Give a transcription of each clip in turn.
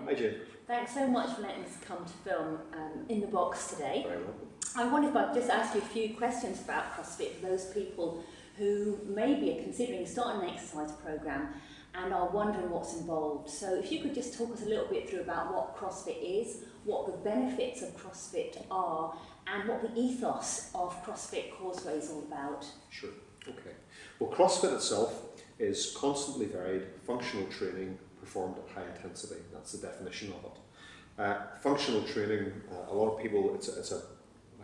Hi, Jane. Thanks so much for letting us come to film in the box today. Very welcome. I wondered if I could just ask you a few questions about CrossFit for those people who maybe are considering starting an exercise programme and are wondering what's involved. So if you could just talk us a little bit through about what CrossFit is, what the benefits of CrossFit are, and what the ethos of Crossfit Causeway is all about. Sure. Okay. Well, CrossFit itself is constantly varied, functional training performed at high intensity. That's the definition of it. Functional training, a lot of people, it's like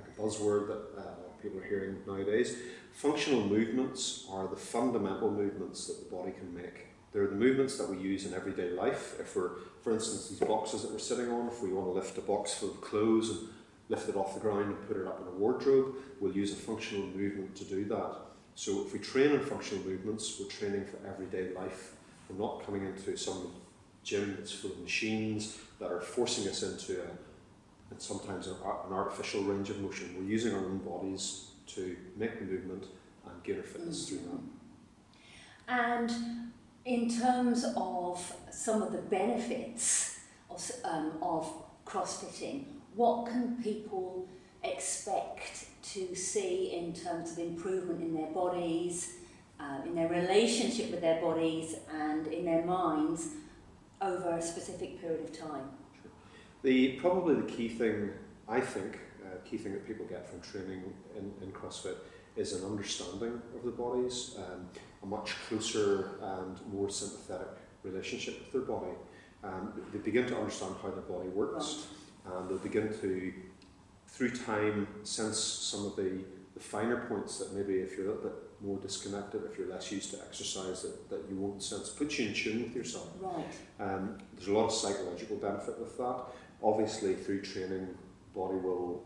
a buzzword that a lot of people are hearing nowadays. Functional movements are the fundamental movements that the body can make. They're the movements that we use in everyday life. If we're, for instance, these boxes that we're sitting on, if we want to lift a box full of clothes and lift it off the ground and put it up in a wardrobe, we'll use a functional movement to do that. So if we train in functional movements, we're training for everyday life. We're not coming into some gym that's full of machines that are forcing us into sometimes an artificial range of motion. We're using our own bodies to make the movement and gain our fitness through that. And in terms of some of the benefits of crossfitting, what can people expect to see in terms of improvement in their bodies, in their relationship with their bodies and in their minds over a specific period of time? Sure. Probably the key thing, I think, key thing that people get from training in CrossFit is an understanding of the bodies, a much closer and more sympathetic relationship with their body. They begin to understand how their body works, right. And they begin to, through time, sense some of the finer points that maybe if you're a little bit more disconnected, if you're less used to exercise, that you won't sense. Puts you in tune with yourself. Right. There's a lot of psychological benefit with that. Obviously, through training, body will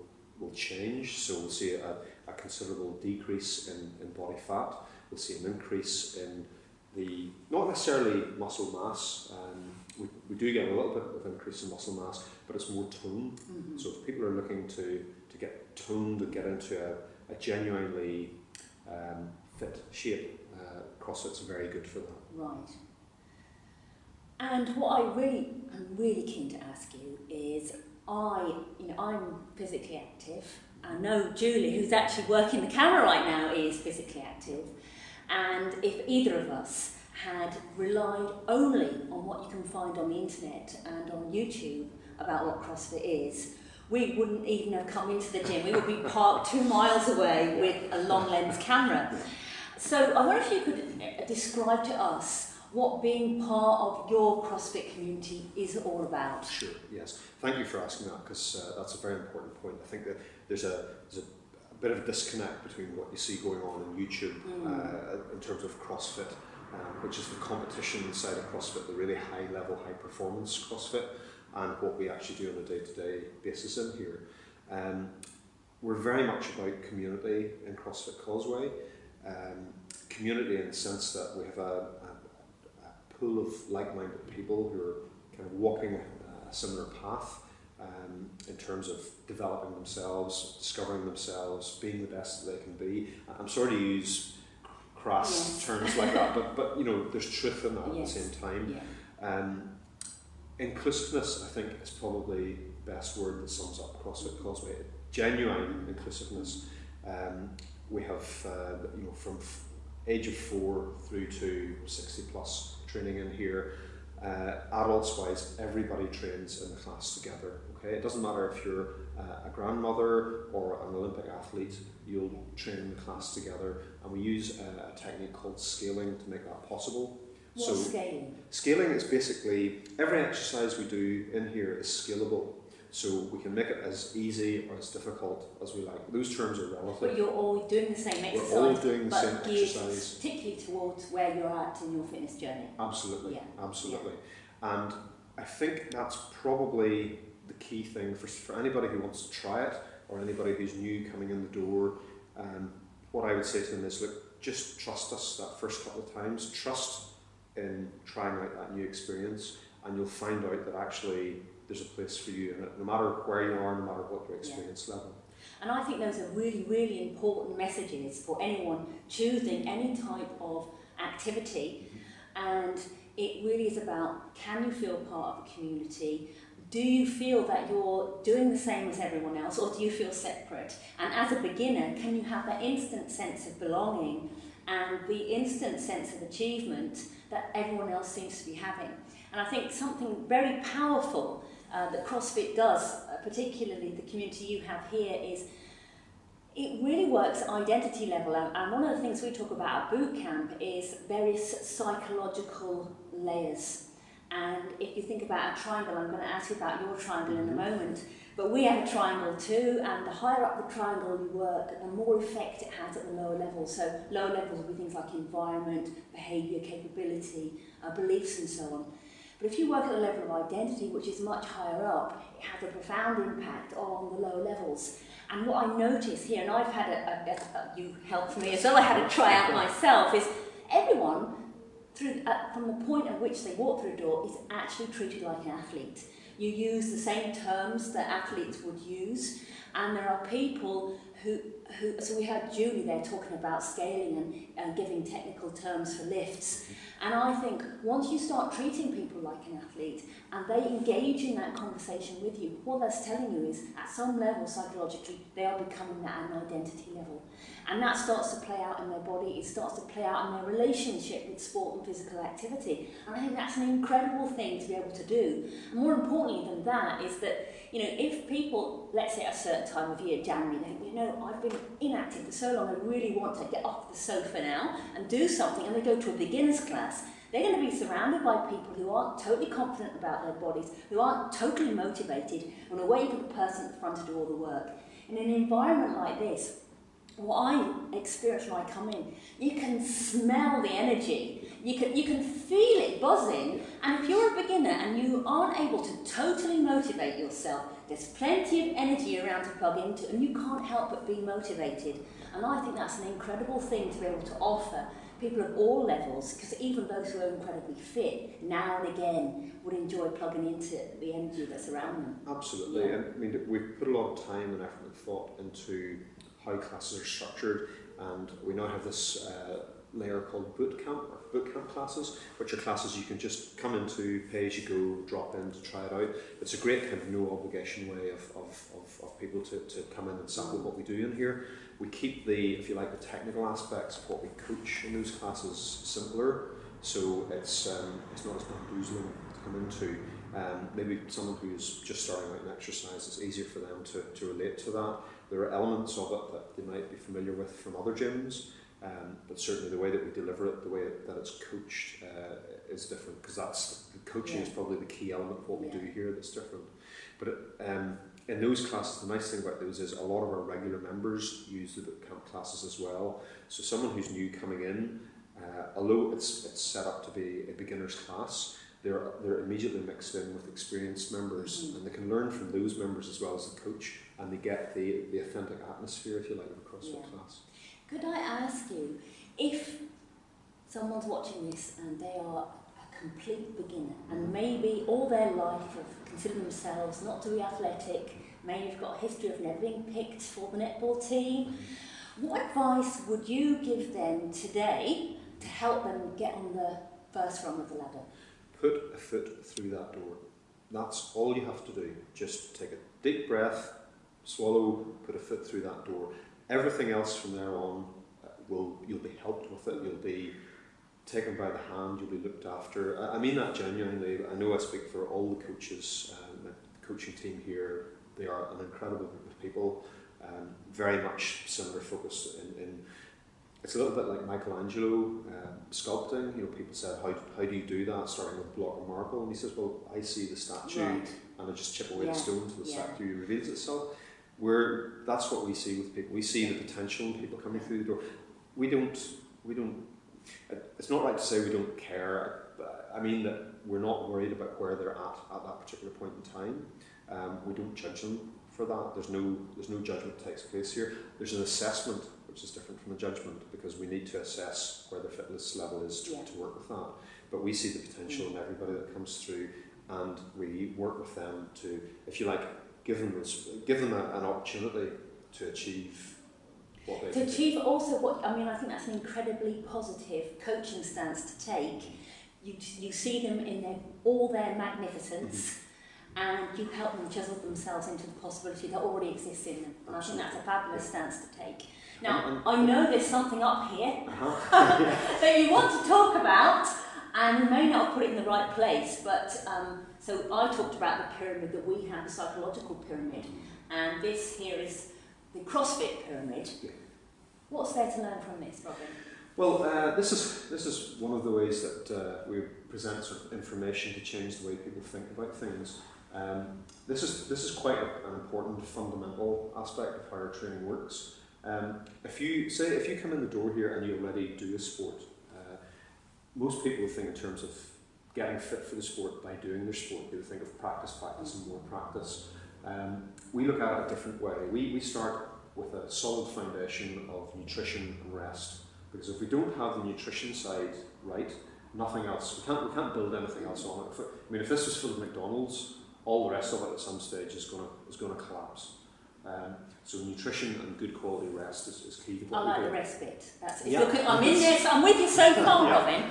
change. So we'll see a considerable decrease in body fat. We'll see an increase in the, not necessarily muscle mass. We do get a little bit of increase in muscle mass, but it's more tone. Mm-hmm. So if people are looking to get toned and get into a genuinely fit shape, CrossFit's very good for that. Right. And what I'm really keen to ask you is, I'm physically active. I know Julie, who's actually working the camera right now, is physically active. And if either of us had relied only on what you can find on the internet and on YouTube about what CrossFit is, we wouldn't even have come into the gym. We would be parked 2 miles away with a long lens camera. So I wonder if you could describe to us what being part of your CrossFit community is all about. Sure, yes. Thank you for asking that, because that's a very important point. I think that there's a bit of a disconnect between what you see going on in YouTube in terms of CrossFit, which is the competition side of CrossFit, the really high level, high performance CrossFit, and what we actually do on a day-to-day basis in here. We're very much about community in CrossFit Causeway. Community in the sense that we have a pool of like-minded people who are kind of walking a similar path in terms of developing themselves, discovering themselves, being the best that they can be. I'm sorry to use crass terms like that, but you know, there's truth in that at the same time. Yeah. Inclusiveness, I think, is probably the best word that sums up CrossFit Causeway. Genuine inclusiveness. We have, from age of 4 through to 60 plus training in here. Adults wise, everybody trains in the class together. Okay, it doesn't matter if you're a grandmother or an Olympic athlete, you'll train in the class together, and we use a technique called scaling to make that possible. What's scaling? Scaling is basically every exercise we do in here is scalable. So we can make it as easy or as difficult as we like. Those terms are relative. But you're all doing the same exercise. We're all doing the same exercise. Particularly towards where you're at in your fitness journey. Absolutely, yeah. Absolutely. Yeah. And I think that's probably the key thing for anybody who wants to try it, or anybody who's new coming in the door. What I would say to them is, look, just trust us that first couple of times. Trust in trying out that new experience, and you'll find out that actually there's a place for you in it, no matter where you are, no matter what your experience level. And I think those are really, really important messages for anyone choosing any type of activity. And it really is about, can you feel part of a community? Do you feel that you're doing the same as everyone else, or do you feel separate? And as a beginner, can you have that instant sense of belonging and the instant sense of achievement that everyone else seems to be having? And I think something very powerful that CrossFit does, particularly the community you have here, is it really works at identity level. And one of the things we talk about at boot camp is various psychological layers. And if you think about a triangle, I'm going to ask you about your triangle in a moment, but we have a triangle too, and the higher up the triangle you work, the more effect it has at the lower levels. So lower levels will be things like environment, behaviour, capability, beliefs and so on. But if you work at the level of identity, which is much higher up, it has a profound impact on the lower levels. And what I notice here, and I've had you helped me as well, I had a try out myself, is everyone, from the point at which they walk through the door, is actually treated like an athlete. You use the same terms that athletes would use, and there are people who so we had Julie there talking about scaling and giving technical terms for lifts. And I think once you start treating people like an athlete and they engage in that conversation with you, what that's telling you is at some level psychologically they are becoming that at an identity level. And that starts to play out in their body, it starts to play out in their relationship with sport and physical activity. And I think that's an incredible thing to be able to do. And more importantly than that is that, you know, if people, let's say at a certain time of year, January, they think, you know, I've been inactive for so long, I really want to get off the sofa now and do something, and they go to a beginner's class, they're going to be surrounded by people who aren't totally confident about their bodies, who aren't totally motivated, and are waiting for the person at the front to do all the work. In an environment like this, what I experience when I come in, you can smell the energy, you can feel it buzzing, and if you're a beginner and you aren't able to totally motivate yourself, there's plenty of energy around to plug into, and you can't help but be motivated. And I think that's an incredible thing to be able to offer people of all levels, because even those who are incredibly fit, now and again, would enjoy plugging into the energy that's around them. Absolutely, yeah. And I mean, we've put a lot of time and effort and thought into how classes are structured, and we now have this layer called boot camp classes, which are classes you can just come into, pay as you go, drop in to try it out. It's a great kind of no obligation way of people to come in and sample what we do in here. We keep the, if you like, the technical aspects of what we coach in those classes simpler, so it's not as bamboozling to come into. Maybe someone who's just starting out in exercise, it's easier for them to relate to that. There are elements of it that they might be familiar with from other gyms, but certainly the way that we deliver it, the way that it's coached is different, because that's the coaching is probably the key element of what we do here that's different. But in those classes, the nice thing about those is a lot of our regular members use the boot camp classes as well. So someone who's new coming in, although it's set up to be a beginner's class, they're immediately mixed in with experienced members, and they can learn from those members as well as the coach, and they get the authentic atmosphere, if you like, of a CrossFit class. Could I ask you, if someone's watching this and they are a complete beginner, and maybe all their life have considered themselves not to be athletic, maybe you've got a history of never being picked for the netball team, what advice would you give them today to help them get on the first rung of the ladder? Put a foot through that door. That's all you have to do. Just take a deep breath, swallow, put a foot through that door. Everything else from there on, you'll be helped with it. You'll be taken by the hand. You'll be looked after. I mean that genuinely. I know I speak for all the coaches, the coaching team here. They are an incredible group of people. Very much similar focus in it's a little bit like Michelangelo sculpting. You know, people said, how do you do that, starting with a block of marble? And he says, well, I see the statue and I just chip away the stone until the statue reveals itself. That's what we see with people. We see the potential in people coming through the door. We don't. It's not right to say we don't care. I mean that we're not worried about where they're at that particular point in time. We don't judge them for that. There's no judgment that takes place here. There's an assessment, which is different from a judgment, because we need to assess where their fitness level is to work with that. But we see the potential in everybody that comes through, and we work with them to, if you like, give them an opportunity to achieve what they achieve also what, I mean, I think that's an incredibly positive coaching stance to take, you see them in all their magnificence, and you help them chisel themselves into the possibility that already exists in them. And Absolutely. I think that's a fabulous stance to take. Now, I know there's something up here that you want to talk about, and you may not have put it in the right place, but so I talked about the pyramid that we have, the psychological pyramid, and this here is the CrossFit pyramid. Yeah. What's there to learn from this, Robin? Well, this is one of the ways that we present sort of information to change the way people think about things. This is quite an important fundamental aspect of how our training works. If you come in the door here and you already do a sport, most people would think in terms of getting fit for the sport by doing their sport. They would think of practice, and more practice. We look at it a different way. We start with a solid foundation of nutrition and rest, because if we don't have the nutrition side right, nothing else. We can't build anything else on it. If this was full of McDonald's, all the rest of it at some stage is going to collapse. So nutrition and good quality rest is key to what we do. I like the rest bit. I'm in this. I'm with you so far, Robin.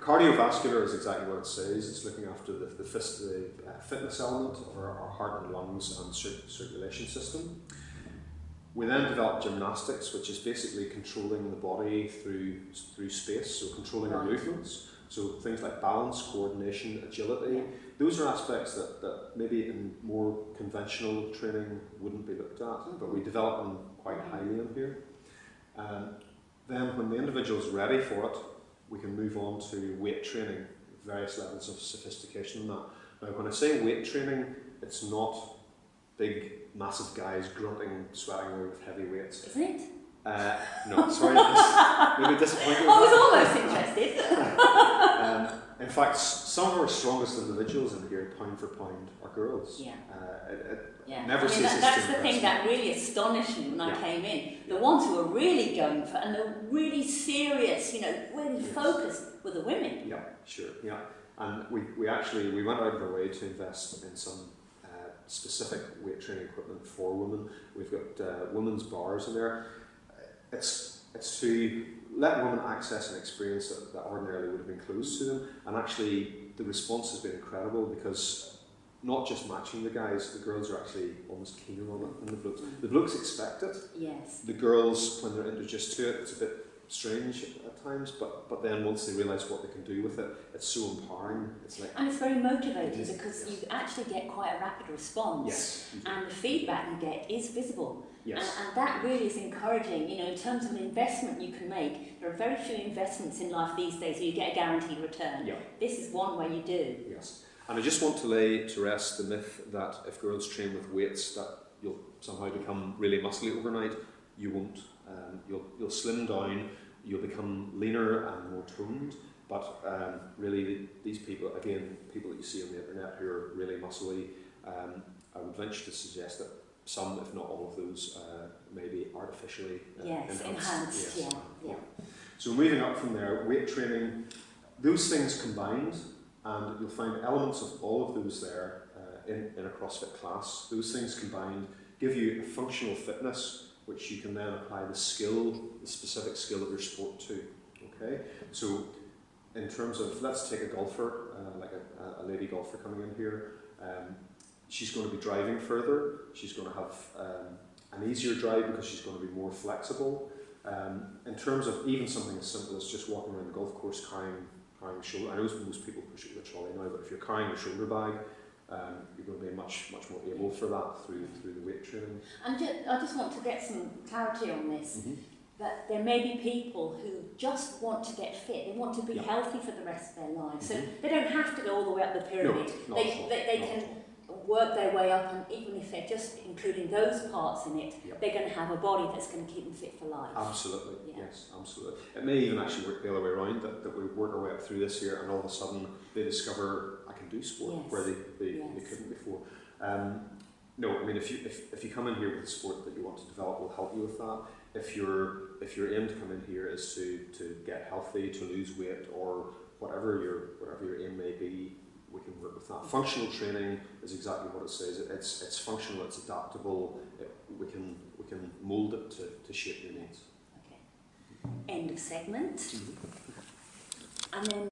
Cardiovascular is exactly what it says. It's looking after the fitness element of our heart and lungs and circulation system. We then develop gymnastics, which is basically controlling the body through space, so controlling our movements. So things like balance, coordination, agility. Those are aspects that maybe in more conventional training wouldn't be looked at, but we develop them quite highly in here. Then when the individual's ready for it, we can move on to weight training, various levels of sophistication in that. Now when I say weight training, it's not big, massive guys grunting, sweating away with heavy weights. Isn't it? No, sorry, maybe disappointing. I was almost interested. In fact, some of our strongest individuals in here, pound for pound, are girls. Never ceases that's to the thing impress that really astonished me when I came in. The ones who were really going for, and they're really serious, really focused, were the women. Yeah, sure, yeah. And we went out of our way to invest in some specific weight training equipment for women. We've got women's bars in there. It's to let women access an experience that ordinarily would have been closed to them, and actually the response has been incredible, because not just matching the guys, the girls are actually almost keener on it than the blokes. The blokes expect it. Yes. The girls, when they're introduced to it, it's a bit strange at times, but then once they realise what they can do with it, it's so empowering. And it's very motivating, because you actually get quite a rapid response. Yes. And the feedback you get is visible. Yes. And that really is encouraging. In terms of an investment you can make, there are very few investments in life these days where you get a guaranteed return. Yeah. This is one way you do. Yes. And I just want to lay to rest the myth that if girls train with weights that you'll somehow become really muscly overnight. You won't. You'll slim down, you'll become leaner and more toned, but really these people, again, people that you see on the internet who are really muscly, I would venture to suggest that some, if not all of those, may be artificially enhanced. Yes. Yeah. So moving up from there, weight training, those things combined, and you'll find elements of all of those there in a CrossFit class. Those things combined give you a functional fitness, which you can then apply the specific skill of your sport to. Okay, so in terms of, let's take a golfer, like a lady golfer coming in here. She's going to be driving further. She's going to have an easier drive because she's going to be more flexible. In terms of even something as simple as just walking around the golf course carrying a shoulder. I know most people push it with a trolley now, but if you're carrying a shoulder bag, you're going to be much more able for that through the weight training. And I just want to get some clarity on this. That there may be people who just want to get fit. They want to be healthy for the rest of their lives. So they don't have to go all the way up the pyramid. No, they can work their way up, and even if they're just including those parts in it, they're going to have a body that's going to keep them fit for life. Absolutely, yes, absolutely. It may even actually work the other way around, that we work our way up through this here and all of a sudden they discover, I can do sport where they couldn't before. No, I mean, if you come in here with a sport that you want to develop, will help you with that. If your aim to come in here is to get healthy, to lose weight, or whatever your aim may be, we can work with that. Functional training is exactly what it says. It's functional, it's adaptable. We can mould it to shape your needs. Okay. End of segment. and then